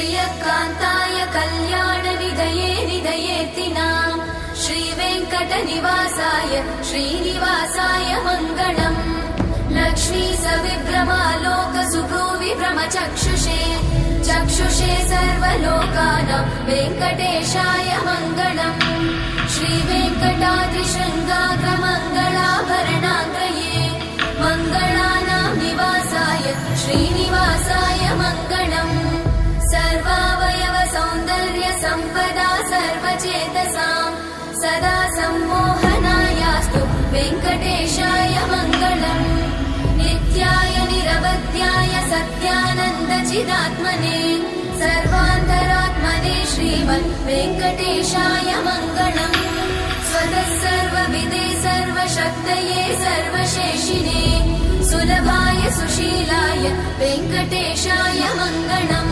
श्रियकान्ताय कल्याणनिधये निधयेऽर्तिनाम् श्रीवेङ्कटनिवासाय श्रीनिवासाय मङ्गलम् लक्ष्मी सविभ्रमालोकसुभ्रूविभ्रमचक्षुषे चक्षुषे सर्वलोकानां वेङ्कटेशाय मङ्गलम् श्रीवेङ्कटाद्रिशृङ्गाग्रमङ्गलाभरणाङ्गये मङ्गलानां निवासाय श्रीनिवासाय मङ्गलम् सर्वावयव सौन्दर्य सम्पदा सर्वचेतसां सदा सम्मोहनायास्तु वेङ्कटेशाय मङ्गलम् नित्याय निरवध्याय सत्यानन्दचिदात्मने सर्वान्तरात्मने श्रीमन् वेङ्कटेशाय मङ्गलम् स्वतः सर्वविदे सर्वशक्तये सर्वशेषिणे सुलभाय सुशीलाय वेङ्कटेशाय मङ्गलम्।